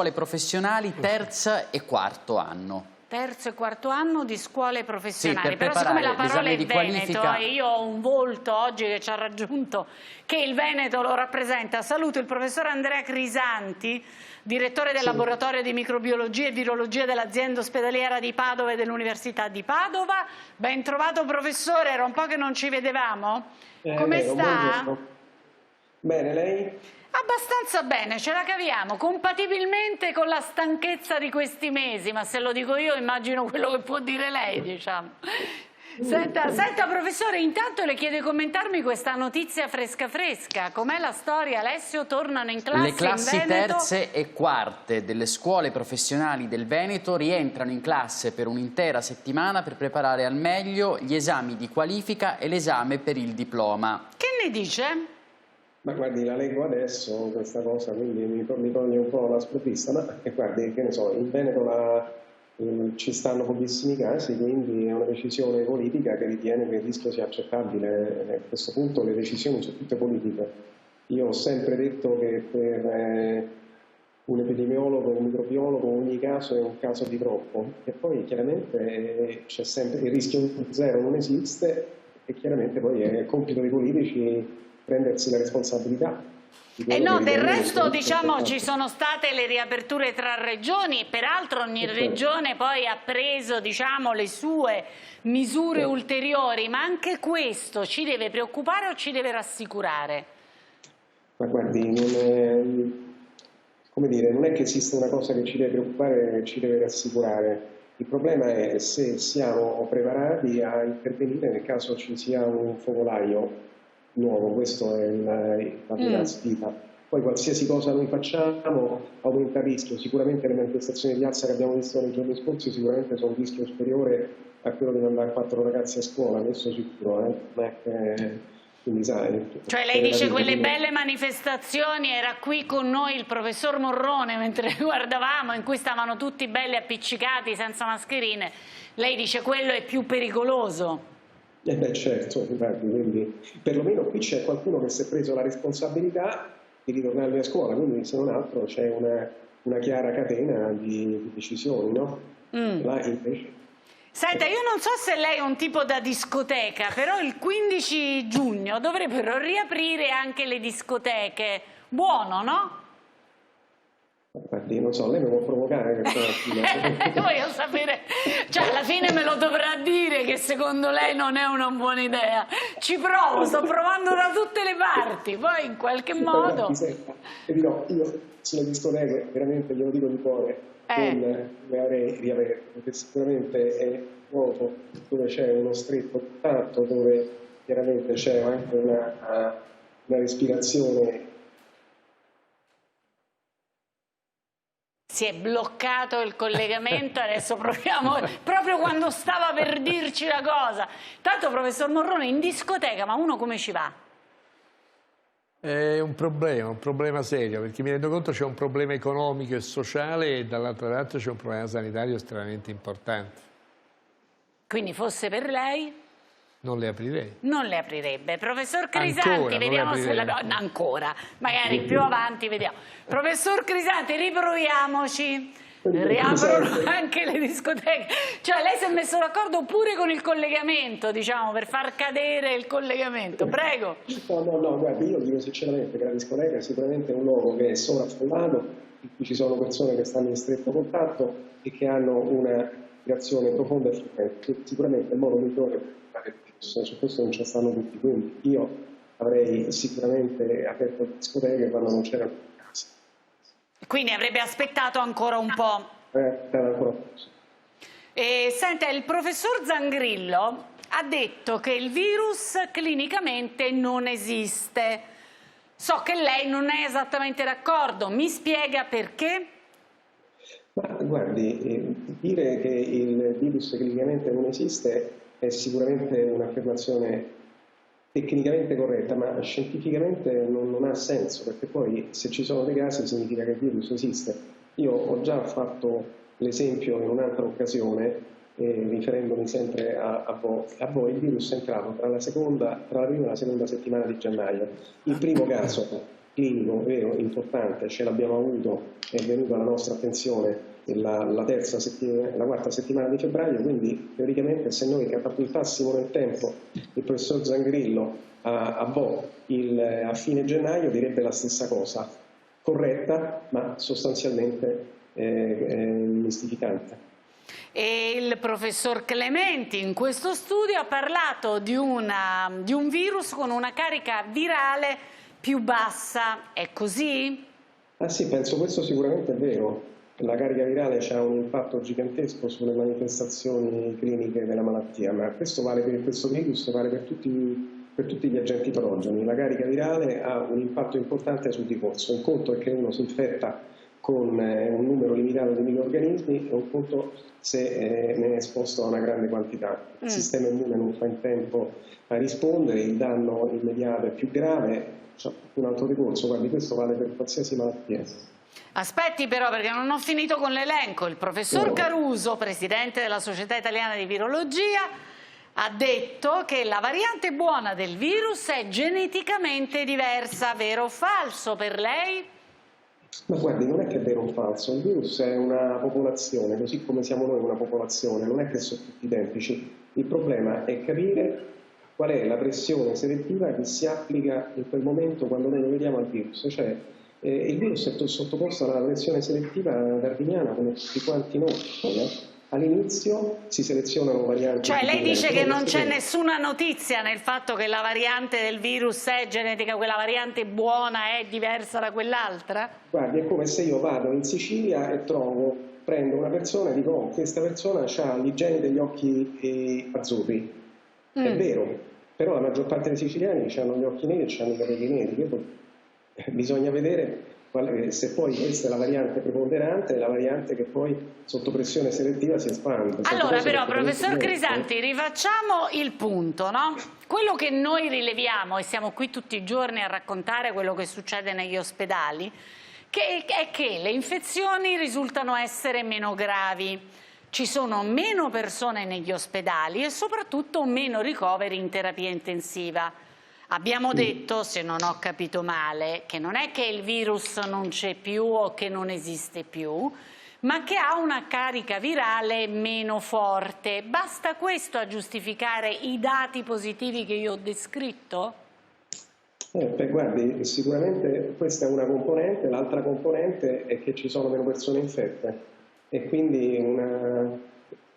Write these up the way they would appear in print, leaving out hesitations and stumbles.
Scuole professionali terzo e quarto anno. Terzo e quarto anno di scuole professionali, sì, però siccome la parola è di Veneto e io ho un volto oggi che ci ha raggiunto che il Veneto lo rappresenta, saluto il professor Andrea Crisanti, direttore del laboratorio di microbiologia e virologia dell'azienda ospedaliera di Padova e dell'Università di Padova. Ben trovato professore, era un po' che non ci vedevamo. Come sta? Bene, lei? Abbastanza bene, ce la caviamo, compatibilmente con la stanchezza di questi mesi, ma se lo dico io immagino quello che può dire lei, diciamo. Senta professore, intanto le chiedo di commentarmi questa notizia fresca fresca. Com'è la storia? Alessio, tornano in classe Le classi in Veneto? terze e quarte delle scuole professionali del Veneto rientrano in classe per un'intera settimana per preparare al meglio gli esami di qualifica e l'esame per il diploma. Che ne dice? Ma guardi, la leggo adesso questa cosa, quindi mi toglie un po' la sprovvista, ma guardi, che ne so, in Veneto ci stanno pochissimi casi, quindi è una decisione politica che ritiene che il rischio sia accettabile. A questo punto le decisioni sono tutte politiche. Io ho sempre detto che per un epidemiologo, un microbiologo, ogni caso è un caso di troppo, e poi chiaramente c'è sempre il rischio zero, non esiste, e chiaramente poi è compito dei politici prendersi la responsabilità. No, del resto diciamo ci sono state le riaperture tra regioni, peraltro ogni regione poi ha preso diciamo le sue misure ulteriori, ma anche questo ci deve preoccupare o ci deve rassicurare? Ma guardi, non è che esiste una cosa che ci deve preoccupare e ci deve rassicurare. Il problema è se siamo preparati a intervenire nel caso ci sia un focolaio nuovo. Questo è la vera sfida. Poi qualsiasi cosa noi facciamo aumenta il rischio. Sicuramente le manifestazioni di piazza che abbiamo visto nei giorni scorsi sicuramente sono un rischio superiore a quello di mandare 4 ragazzi a scuola, questo sicuro, quindi sai. Cioè lei dice quelle belle manifestazioni, era qui con noi il professor Morrone mentre le guardavamo, in cui stavano tutti belli appiccicati senza mascherine, lei dice quello è più pericoloso. Certo, quindi perlomeno qui c'è qualcuno che si è preso la responsabilità di ritornarli a scuola, quindi se non altro c'è una chiara catena di decisioni, no? Là invece... Senta, io non so se lei è un tipo da discoteca, però il 15 giugno dovrebbero riaprire anche le discoteche. Buono, no? Infatti, non so, lei mi può provocare voglio sapere, cioè alla fine me lo dovrà dire che secondo lei non è una buona idea. Ci provo, sto provando da tutte le parti, poi in qualche modo... Io sulle discoteche veramente glielo dico di cuore, non le avrei riaperte, perché sicuramente è un luogo dove c'è uno stretto contatto, dove chiaramente c'è anche una respirazione. Si è bloccato il collegamento, adesso proviamo, proprio quando stava per dirci la cosa. Tanto professor Morrone, in discoteca, ma uno come ci va? È un problema serio, perché mi rendo conto c'è un problema economico e sociale e dall'altro lato c'è un problema sanitario estremamente importante. Quindi fosse per lei? Non le aprirei. Non le aprirebbe. Professor Crisanti, vediamo se la... No, ancora, magari più avanti vediamo. Professor Crisanti, riproviamoci. Riaprono anche le discoteche. Cioè lei si è messo d'accordo pure con il collegamento, diciamo, per far cadere il collegamento. Prego. No, guardi, io dico sinceramente che la discoteca è sicuramente un luogo che è sovraffollato, in cui ci sono persone che stanno in stretto contatto e che hanno una reazione profonda e frequente. Sicuramente il modo migliore su questo non ci stanno tutti, quindi io avrei sicuramente aperto le discoteche quando non c'era casa. Quindi avrebbe aspettato ancora un po'? Senta, il professor Zangrillo ha detto che il virus clinicamente non esiste. So che lei non è esattamente d'accordo, mi spiega perché? Ma guardi, dire che il virus clinicamente non esiste è sicuramente un'affermazione tecnicamente corretta, ma scientificamente non ha senso, perché poi se ci sono dei casi significa che il virus esiste. Io ho già fatto l'esempio in un'altra occasione, riferendomi sempre a voi, il virus è entrato tra la prima e la seconda settimana di gennaio. Il primo caso clinico vero, importante, ce l'abbiamo avuto, è venuto alla nostra attenzione la quarta settimana di febbraio, quindi teoricamente se noi catapultassimo nel tempo il professor Zangrillo a fine gennaio direbbe la stessa cosa, corretta ma sostanzialmente mistificante. E il professor Clementi in questo studio ha parlato di un virus con una carica virale più bassa, è così? Ah sì, penso questo sicuramente è vero. La carica virale ha un impatto gigantesco sulle manifestazioni cliniche della malattia, ma questo vale per questo virus, vale per tutti gli agenti patogeni. La carica virale ha un impatto importante sul ricorso. Un conto è che uno si infetta con un numero limitato di microrganismi e un conto se ne è esposto a una grande quantità. Il sistema immune non fa in tempo a rispondere, il danno immediato è più grave, un altro ricorso. Guardi, questo vale per qualsiasi malattia. Aspetti però, perché non ho finito con l'elenco. Il professor Caruso, presidente della Società Italiana di Virologia, ha detto che la variante buona del virus è geneticamente diversa. Vero o falso per lei? Ma guardi, non è che è vero o falso, il virus è una popolazione, così come siamo noi una popolazione, non è che sono tutti identici. Il problema è capire qual è la pressione selettiva che si applica in quel momento quando noi lo vediamo al virus. Cioè, il virus è sottoposto alla pressione selettiva darwiniana come tutti quanti noi. All'inizio si selezionano varianti. Cioè lei dice che non c'è nessuna notizia nel fatto che la variante del virus è genetica, quella variante buona è diversa da quell'altra? Guardi, è come se io vado in Sicilia e prendo una persona e dico questa persona ha gli geni degli occhi azzurri. È vero, però la maggior parte dei siciliani hanno gli occhi neri e hanno i capelli neri. Bisogna vedere se poi questa è la variante preponderante, è la variante che poi sotto pressione selettiva si espande. Allora però, professor Crisanti, rifacciamo il punto, no? Quello che noi rileviamo, e siamo qui tutti i giorni a raccontare quello che succede negli ospedali, è che le infezioni risultano essere meno gravi, ci sono meno persone negli ospedali e soprattutto meno ricoveri in terapia intensiva. Abbiamo detto, se non ho capito male, che non è che il virus non c'è più o che non esiste più, ma che ha una carica virale meno forte. Basta questo a giustificare i dati positivi che io ho descritto? Guardi, sicuramente questa è una componente, l'altra componente è che ci sono meno persone infette e quindi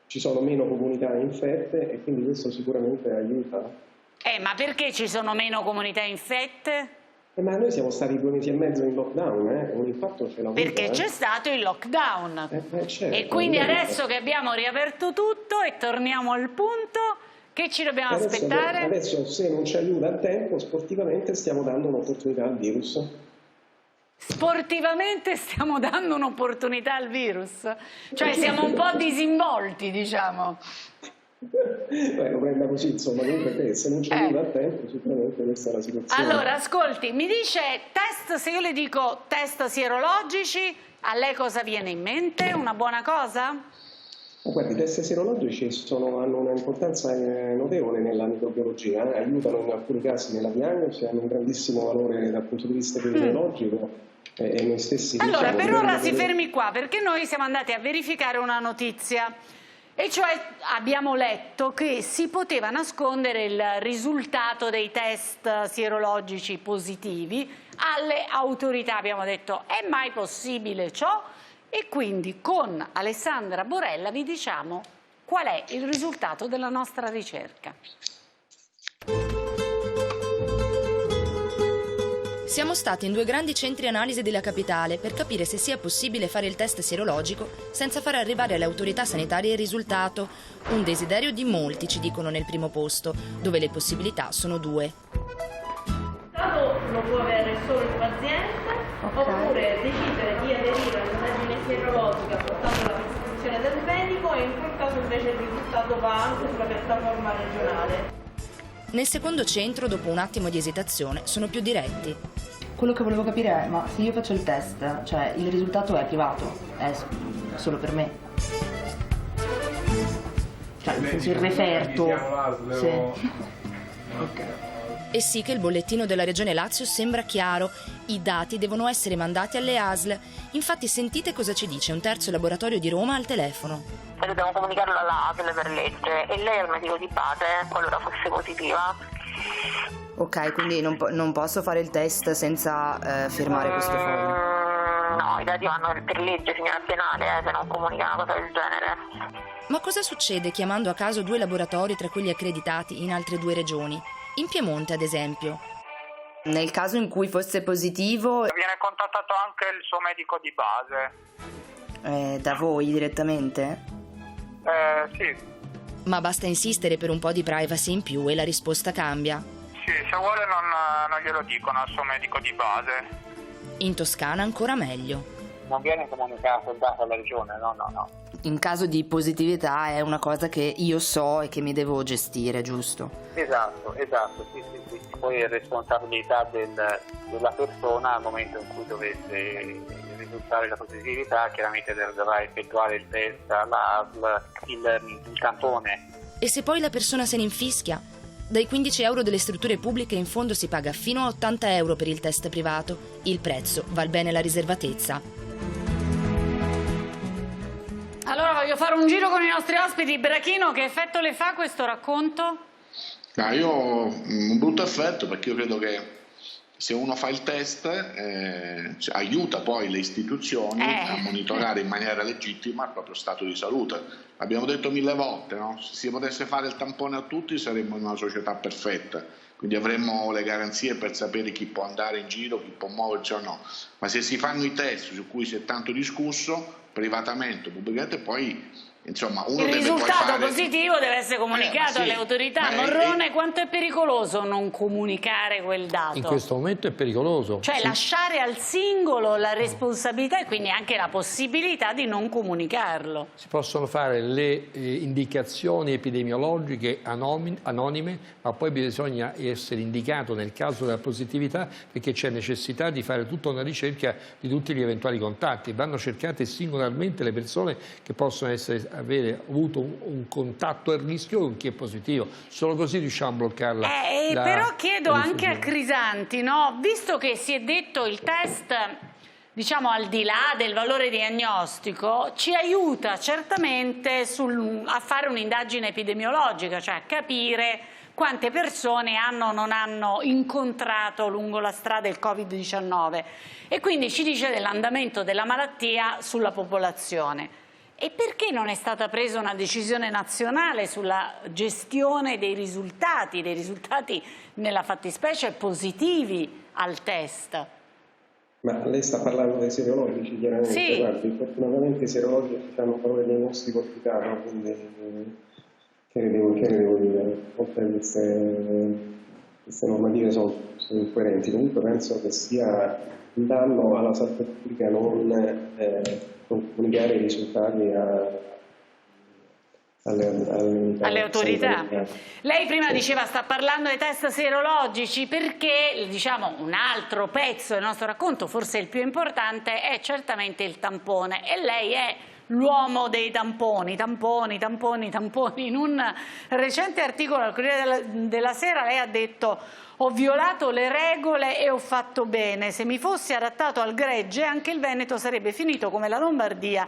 ci sono meno comunità infette e quindi questo sicuramente aiuta. Ma perché ci sono meno comunità infette? Ma noi siamo stati 2 mesi e mezzo in lockdown, un impatto ce l'ha avuto. Perché c'è stato il lockdown. Certo, e quindi adesso che abbiamo riaperto tutto e torniamo al punto, che ci dobbiamo aspettare? Adesso se non ci aiuta il tempo, sportivamente stiamo dando un'opportunità al virus. Sportivamente stiamo dando un'opportunità al virus? Cioè siamo un po' disinvolti, diciamo. Lo prenda così, insomma, comunque se non ci aiuta il tempo, sicuramente questa è la situazione. Allora, ascolti, mi dice test, se io le dico test sierologici, a lei cosa viene in mente? Una buona cosa? Guardi, i test sierologici hanno un'importanza notevole nella microbiologia, aiutano in alcuni casi nella diagnosi, hanno un grandissimo valore dal punto di vista epidemiologico e noi stessi... Allora, per ora si fermi qua, perché noi siamo andati a verificare una notizia. E cioè abbiamo letto che si poteva nascondere il risultato dei test sierologici positivi alle autorità. Abbiamo detto, è mai possibile ciò? E quindi con Alessandra Borella vi diciamo qual è il risultato della nostra ricerca. Siamo stati in 2 grandi centri analisi della capitale per capire se sia possibile fare il test sierologico senza far arrivare alle autorità sanitarie il risultato. Un desiderio di molti, ci dicono nel primo posto, dove le possibilità sono 2. Lo può avere solo il paziente, oppure decidere di aderire all'indagine sierologica portando la prescrizione del medico e in quel caso invece il risultato va anche sulla piattaforma regionale. Nel secondo centro, dopo un attimo di esitazione, sono più diretti. Quello che volevo capire è, ma se io faccio il test, cioè il risultato è privato, è solo per me? Cioè, nel senso il referto... Sì. Ok. E sì che il bollettino della Regione Lazio sembra chiaro. I dati devono essere mandati alle ASL. Infatti sentite cosa ci dice un terzo laboratorio di Roma al telefono. Dobbiamo comunicarlo alla ASL per legge e lei è il medico di base qualora fosse positiva. Ok, quindi non posso fare il test senza firmare questo foglio? No, i dati vanno per legge, signora Biennale, se non comunica una cosa del genere. Ma cosa succede chiamando a caso 2 laboratori tra quelli accreditati in altre 2 regioni? In Piemonte, ad esempio. Nel caso in cui fosse positivo... Viene contattato anche il suo medico di base. Da voi direttamente? Sì. Ma basta insistere per un po' di privacy in più e la risposta cambia. Sì, se vuole non glielo dicono al suo medico di base. In Toscana ancora meglio. Non viene comunicato il dato alla regione, no. In caso di positività è una cosa che io so e che mi devo gestire, giusto? Esatto, sì. Poi è responsabilità della persona al momento in cui dovesse risultare la positività, chiaramente dovrà effettuare il test all'ASL, il tampone. E se poi la persona se ne infischia? Dai 15 euro delle strutture pubbliche in fondo si paga fino a 80 euro per il test privato. Il prezzo val bene la riservatezza. Allora voglio fare un giro con i nostri ospiti. Brachino, che effetto le fa questo racconto? Io ho un brutto effetto, perché io credo che se uno fa il test aiuta poi le istituzioni a monitorare in maniera legittima il proprio stato di salute. Abbiamo detto 1000 volte, no? Se si potesse fare il tampone a tutti saremmo in una società perfetta, quindi avremmo le garanzie per sapere chi può andare in giro, chi può muoversi o no. Ma se si fanno i test su cui si è tanto discusso, privatamente o pubblicamente, poi insomma uno il deve poi risultato fare... positivo deve essere comunicato alle autorità. Morrone, quanto è pericoloso non comunicare quel dato? In questo momento è pericoloso. Cioè lasciare al singolo la responsabilità e quindi anche la possibilità di non comunicarlo. Si possono fare le indicazioni epidemiologiche anonime, ma poi bisogna essere indicato nel caso della positività, perché c'è necessità di fare tutta una ricerca di tutti gli eventuali contatti. Vanno cercate singolarmente le persone che possono avere avuto un contatto a rischio con chi è positivo. Solo così riusciamo a bloccarla. Però chiedo anche a Crisanti, no? Visto che si è detto il test, diciamo al di là del valore diagnostico, ci aiuta certamente a fare un'indagine epidemiologica, cioè a capire quante persone hanno o non hanno incontrato lungo la strada il Covid-19 e quindi ci dice dell'andamento della malattia sulla popolazione. E perché non è stata presa una decisione nazionale sulla gestione dei risultati nella fattispecie positivi al test? Ma lei sta parlando dei serologici, chiaramente. Sì. Guardi, fortunatamente i serologici hanno un valore diagnostico efficace, quindi che ne devo dire? Oltre a queste normative sono incoerenti. Comunque penso che sia un danno alla salute pubblica non comunicare i risultati alle autorità. Lei prima diceva sta parlando dei test serologici perché diciamo un altro pezzo del nostro racconto, forse il più importante, è certamente il tampone e lei è l'uomo dei tamponi. In un recente articolo al Corriere della Sera lei ha detto: ho violato le regole e ho fatto bene, se mi fossi adattato al gregge anche il Veneto sarebbe finito come la Lombardia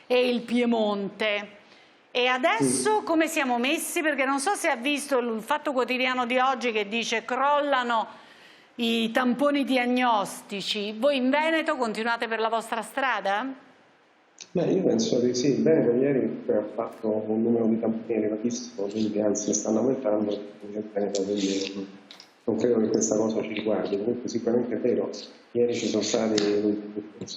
e il Piemonte. E adesso come siamo messi? Perché non so se ha visto il Fatto Quotidiano di oggi che dice crollano i tamponi diagnostici. Voi in Veneto continuate per la vostra strada? Io penso di sì. Il Veneto ieri ha fatto un numero di tamponi elevatissimo, quindi anzi stanno aumentando il Veneto, quindi non credo che questa cosa ci riguardi. Comunque sicuramente è vero, ieri ci sono stati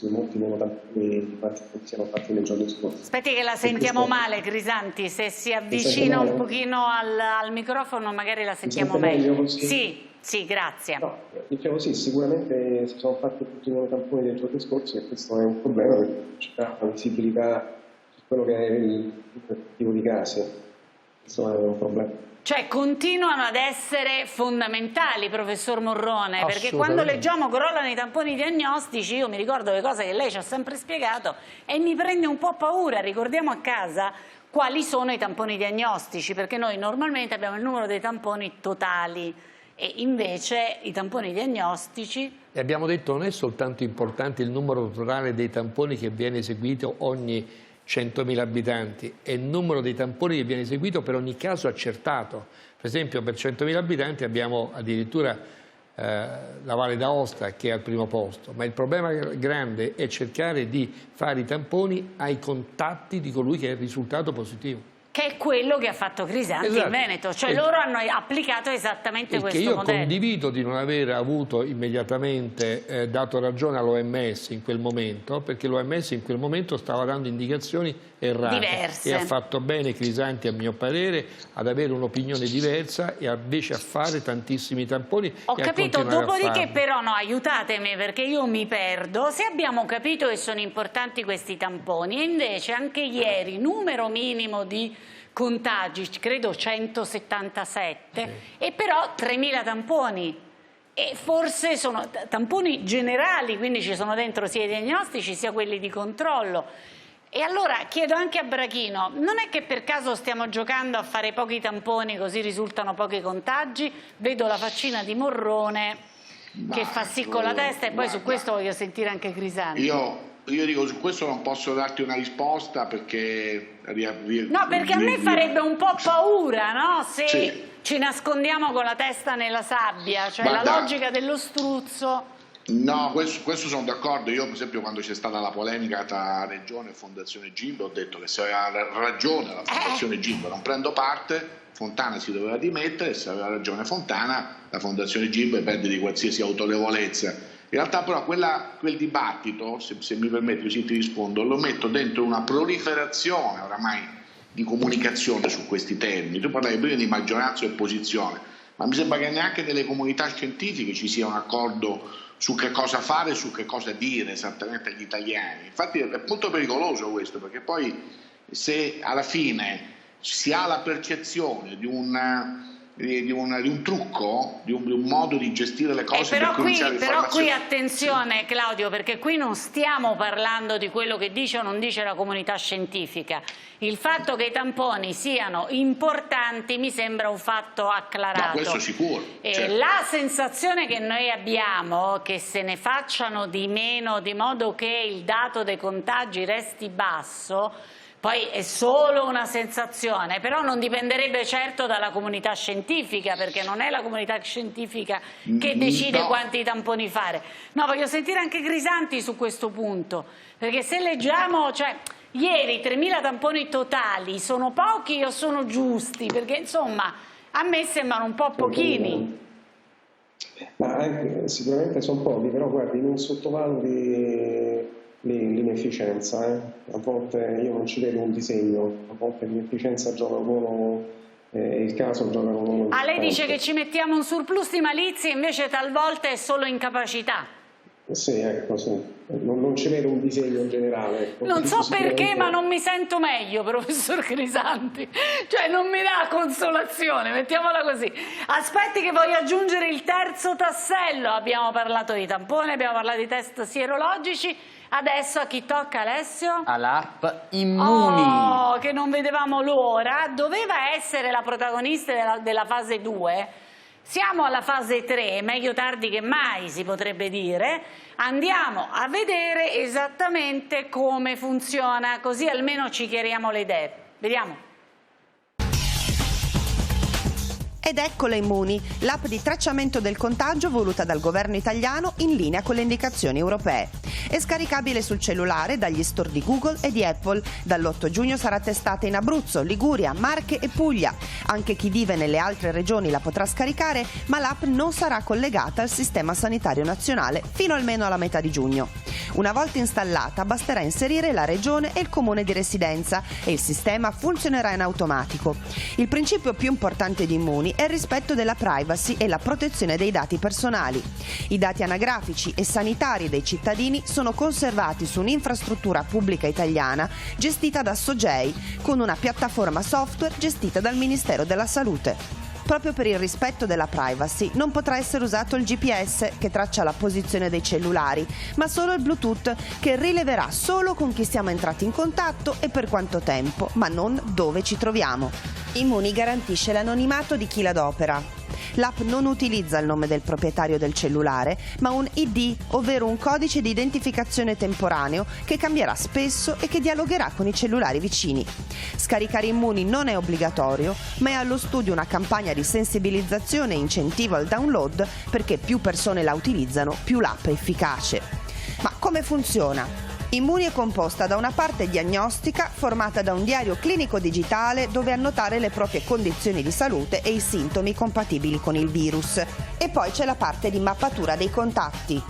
molti meno tamponi di quanti siano fatti nei giorni scorsi. Aspetti che la sentiamo male, Crisanti, se si avvicina un pochino al microfono magari la sentiamo meglio. Sì, grazie. No, dicevo sì, sicuramente si sono fatti tutti i tamponi dei giorni scorsi e questo è un problema perché c'è una visibilità su quello che è il tipo di casi. Questo è un problema. Cioè continuano ad essere fondamentali, professor Morrone, perché quando leggiamo crollano i tamponi diagnostici, io mi ricordo le cose che lei ci ha sempre spiegato e mi prende un po' paura. Ricordiamo a casa quali sono i tamponi diagnostici, perché noi normalmente abbiamo il numero dei tamponi totali e invece i tamponi diagnostici... E abbiamo detto non è soltanto importante il numero totale dei tamponi che viene eseguito ogni 100.000 abitanti, è il numero dei tamponi che viene eseguito per ogni caso accertato. Per esempio per 100.000 abitanti abbiamo addirittura la Valle d'Aosta che è al primo posto, ma il problema grande è cercare di fare i tamponi ai contatti di colui che è risultato positivo. Che è quello che ha fatto Crisanti in Veneto, cioè loro hanno applicato esattamente questo modello. Io condivido di non aver avuto immediatamente dato ragione all'OMS in quel momento, perché l'OMS in quel momento stava dando indicazioni errate. Diverse. E ha fatto bene Crisanti, a mio parere, ad avere un'opinione diversa e invece a fare tantissimi tamponi. Ho capito, dopodiché però no, aiutatemi perché io mi perdo. Se abbiamo capito che sono importanti questi tamponi e invece anche ieri numero minimo di contagi, credo 177, e però 3.000 tamponi. E forse sono tamponi generali, quindi ci sono dentro sia i diagnostici sia quelli di controllo. E allora chiedo anche a Brachino, non è che per caso stiamo giocando a fare pochi tamponi così risultano pochi contagi? Vedo la faccina di Morrone che fa sì con la testa e poi su questo voglio sentire anche Crisanti. Io dico, su questo non posso darti una risposta perché... No, perché a me farebbe un po' paura, no? Se ci nascondiamo con la testa nella sabbia, cioè la logica dello struzzo... No, questo sono d'accordo. Io per esempio quando c'è stata la polemica tra Regione e Fondazione Gimbe ho detto che se aveva ragione la Fondazione Gimbe non prendo parte, Fontana si doveva dimettere, e se aveva ragione Fontana la Fondazione Gimbe perde di qualsiasi autorevolezza. In realtà però quel dibattito, se mi permetti così ti rispondo, lo metto dentro una proliferazione oramai di comunicazione su questi termini. Tu parlavi prima di maggioranza e opposizione, ma mi sembra che neanche nelle comunità scientifiche ci sia un accordo su che cosa fare, su che cosa dire esattamente agli italiani. Infatti è molto pericoloso questo, perché poi se alla fine si ha la percezione di un trucco, di un modo di gestire le cose però qui attenzione Claudio, perché qui non stiamo parlando di quello che dice o non dice la comunità scientifica. Il fatto che i tamponi siano importanti mi sembra un fatto acclarato. No, questo sicuro. Certo. La sensazione che noi abbiamo che se ne facciano di meno di modo che il dato dei contagi resti basso, poi è solo una sensazione, però non dipenderebbe certo dalla comunità scientifica, perché non è la comunità scientifica che decide quanti tamponi fare. No, voglio sentire anche Crisanti su questo punto, perché se leggiamo, cioè, ieri 3.000 tamponi totali, sono pochi o sono giusti? Perché insomma, a me sembrano un po' pochini. Ma sicuramente sono pochi, però guardi, non sottovaluti l'inefficienza. A volte io non ci vedo un disegno, a volte l'inefficienza gioca un ruolo, il caso gioca un ruolo. Lei dice che ci mettiamo un surplus di malizia, invece talvolta è solo incapacità. Sì, ecco, sì. Non ci vedo un disegno generale. Ecco. Non so perché, ma non mi sento meglio, professor Crisanti. Cioè non mi dà consolazione, mettiamola così. Aspetti che voglio aggiungere il terzo tassello. Abbiamo parlato di tampone, abbiamo parlato di test sierologici. Adesso a chi tocca, Alessio? All'app Immuni. Oh, che non vedevamo l'ora. Doveva essere la protagonista della fase 2. Siamo alla fase 3, meglio tardi che mai si potrebbe dire. Andiamo a vedere esattamente come funziona, così almeno ci chiariamo le idee. Vediamo. Ed ecco le Immuni, l'app di tracciamento del contagio voluta dal governo italiano in linea con le indicazioni europee. È scaricabile sul cellulare dagli store di Google e di Apple. Dall'8 giugno sarà testata in Abruzzo, Liguria, Marche e Puglia. Anche chi vive nelle altre regioni la potrà scaricare, ma l'app non sarà collegata al sistema sanitario nazionale fino almeno alla metà di giugno. Una volta installata basterà inserire la regione e il comune di residenza e il sistema funzionerà in automatico. Il principio più importante di Immuni è il rispetto della privacy e la protezione dei dati personali. I dati anagrafici e sanitari dei cittadini sono conservati su un'infrastruttura pubblica italiana gestita da Sogei, con una piattaforma software gestita dal Ministero della Salute. Proprio per il rispetto della privacy non potrà essere usato il GPS che traccia la posizione dei cellulari, ma solo il Bluetooth che rileverà solo con chi siamo entrati in contatto e per quanto tempo, ma non dove ci troviamo. Immuni garantisce l'anonimato di chi l'adopera. L'app non utilizza il nome del proprietario del cellulare, ma un ID, ovvero un codice di identificazione temporaneo che cambierà spesso e che dialogherà con i cellulari vicini. Scaricare Immuni non è obbligatorio, ma è allo studio una campagna di sensibilizzazione e incentivo al download, perché più persone la utilizzano, più l'app è efficace. Ma come funziona? Immuni è composta da una parte diagnostica formata da un diario clinico digitale dove annotare le proprie condizioni di salute e i sintomi compatibili con il virus. E poi c'è la parte di mappatura dei contatti.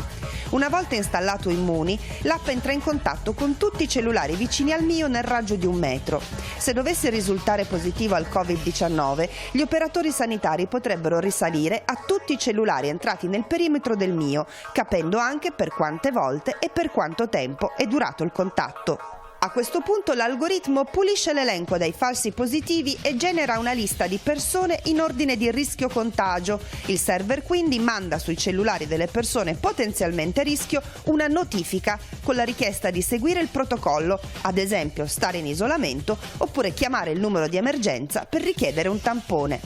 Una volta installato Immuni, l'app entra in contatto con tutti i cellulari vicini al mio nel raggio di 1 metro. Se dovesse risultare positivo al Covid-19, gli operatori sanitari potrebbero risalire a tutti i cellulari entrati nel perimetro del mio, capendo anche per quante volte e per quanto tempo è durato il contatto. A questo punto l'algoritmo pulisce l'elenco dai falsi positivi e genera una lista di persone in ordine di rischio contagio. Il server quindi manda sui cellulari delle persone potenzialmente a rischio una notifica con la richiesta di seguire il protocollo, ad esempio stare in isolamento oppure chiamare il numero di emergenza per richiedere un tampone.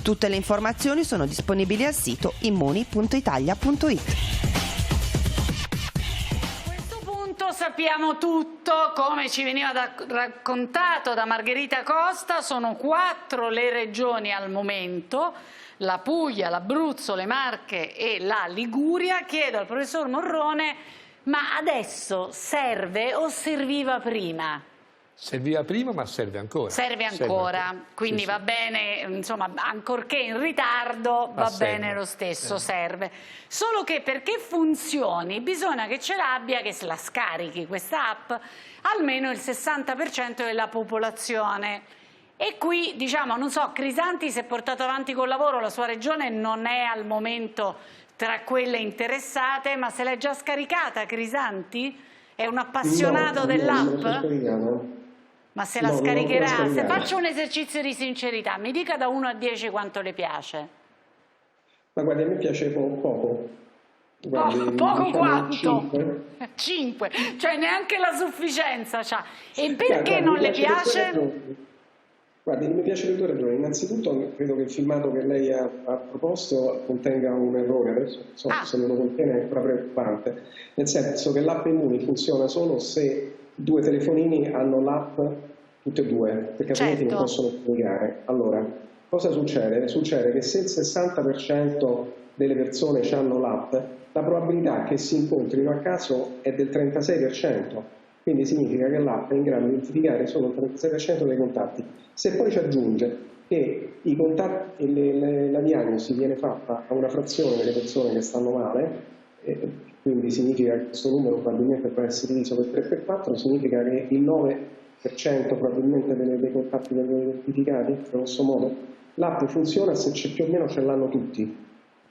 Tutte le informazioni sono disponibili al sito immuni.italia.it. Sappiamo tutto, come ci veniva raccontato da Margherita Costa. Sono 4 le regioni al momento, la Puglia, l'Abruzzo, le Marche e la Liguria. Chiedo al professor Morrone, ma adesso serve o serviva prima? Serviva prima, ma serve ancora. Serve ancora, quindi sì, va bene, insomma, ancorché in ritardo, va bene lo stesso, serve. Solo che perché funzioni bisogna che ce l'abbia, che se la scarichi questa app, almeno il 60% della popolazione. E qui, diciamo, non so, Crisanti si è portato avanti col lavoro, la sua regione non è al momento tra quelle interessate, ma se l'è già scaricata Crisanti? È un appassionato dell'app? Ma se la scaricherà, se faccio un esercizio di sincerità, mi dica da 1 a 10 quanto le piace. Ma guardi, a me piace poco. Guardi, poco quanto? 5, cioè neanche la sufficienza c'ha. E perché non le piace? Guardi, mi piace per 2 ragioni. Innanzitutto credo che il filmato che lei ha proposto contenga un errore, adesso so se non lo contiene è ancora preoccupante, nel senso che l'app Immuni funziona solo se 2 telefonini hanno l'app tutte e 2, perché altrimenti non possono comunicare. Allora, cosa succede? Succede che se il 60% delle persone hanno l'app, la probabilità che si incontrino a caso è del 36%, quindi significa che l'app è in grado di identificare solo il 36% dei contatti. Se poi ci aggiunge che i contatti, la diagnosi viene fatta a una frazione delle persone che stanno male, quindi significa che questo numero probabilmente può essere diviso per 3 e per 4, significa che il 9% probabilmente dei contatti vengono identificati, grosso modo. L'app funziona se più o meno ce l'hanno tutti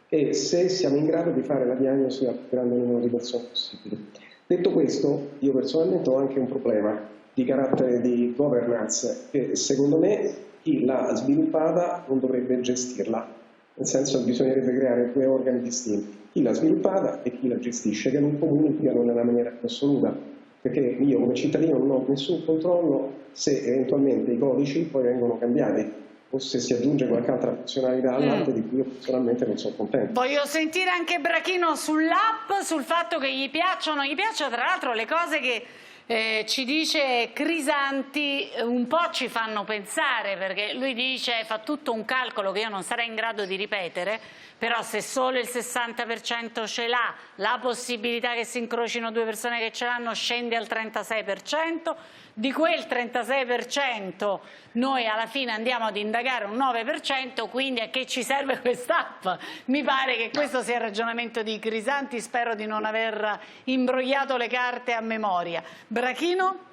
e se siamo in grado di fare la diagnosi al più grande numero di persone possibili. Detto questo, io personalmente ho anche un problema di carattere di governance che secondo me chi l'ha sviluppata non dovrebbe gestirla, nel senso che bisognerebbe creare 2 organi distinti. Chi l'ha sviluppata e chi la gestisce, che non comunicano nella maniera più assoluta, perché io come cittadino non ho nessun controllo se eventualmente i codici poi vengono cambiati o se si aggiunge qualche altra funzionalità all'app di cui io personalmente non sono contento. Voglio sentire anche Brachino sull'app, sul fatto che gli piacciono tra l'altro le cose che ci dice Crisanti un po' ci fanno pensare, perché lui dice, fa tutto un calcolo che io non sarei in grado di ripetere, però se solo il 60% ce l'ha, la possibilità che si incrocino 2 persone che ce l'hanno scende al 36%, di quel 36% noi alla fine andiamo ad indagare un 9%, quindi a che ci serve quest'app? Mi pare che questo sia il ragionamento di Crisanti, spero di non aver imbrogliato le carte a memoria. Brachino?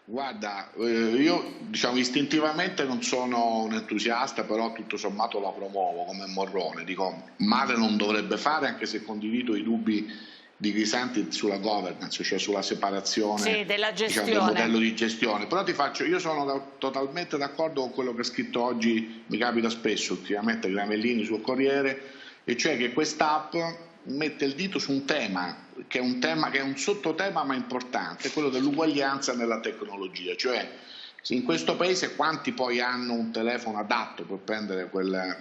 Guarda, io diciamo istintivamente non sono un entusiasta, però tutto sommato la promuovo come Morrone, dico male non dovrebbe fare, anche se condivido i dubbi di Crisanti sulla governance, cioè sulla separazione della gestione, diciamo, del modello di gestione. Però io sono totalmente d'accordo con quello che ha scritto oggi, mi capita spesso ultimamente, Gramellini sul Corriere, e cioè che quest'app mette il dito su un tema che è un sottotema ma importante, quello dell'uguaglianza nella tecnologia, cioè In questo paese quanti poi hanno un telefono adatto per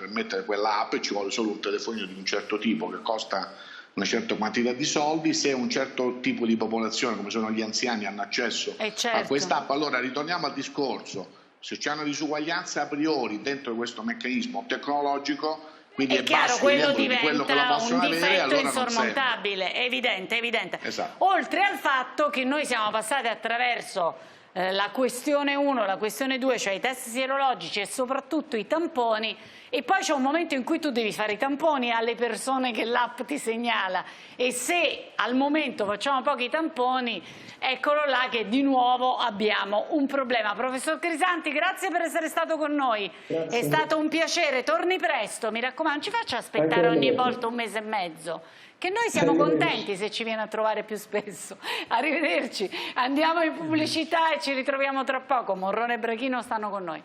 mettere quella app? Ci vuole solo un telefonino di un certo tipo che costa una certa quantità di soldi. Se un certo tipo di popolazione, come sono gli anziani, hanno accesso a quest'app, allora ritorniamo al discorso: se c'è una disuguaglianza a priori dentro questo meccanismo tecnologico, quindi è chiaro, basso quello il numero di quello che lo diventa possono un avere, difetto allora insormontabile, è evidente. Esatto. Oltre al fatto che noi siamo passati attraverso la questione 1, la questione 2, cioè i test sierologici e soprattutto i tamponi, e poi c'è un momento in cui tu devi fare i tamponi alle persone che l'app ti segnala, e se al momento facciamo pochi tamponi, eccolo là che di nuovo abbiamo un problema. Professor Crisanti, grazie per essere stato con noi. Grazie. È stato un piacere, torni presto, mi raccomando, ci faccia aspettare ogni volta un mese e mezzo, che noi siamo contenti se ci viene a trovare più spesso. Arrivederci, andiamo in pubblicità e ci ritroviamo tra poco. Morrone e Brachino stanno con noi.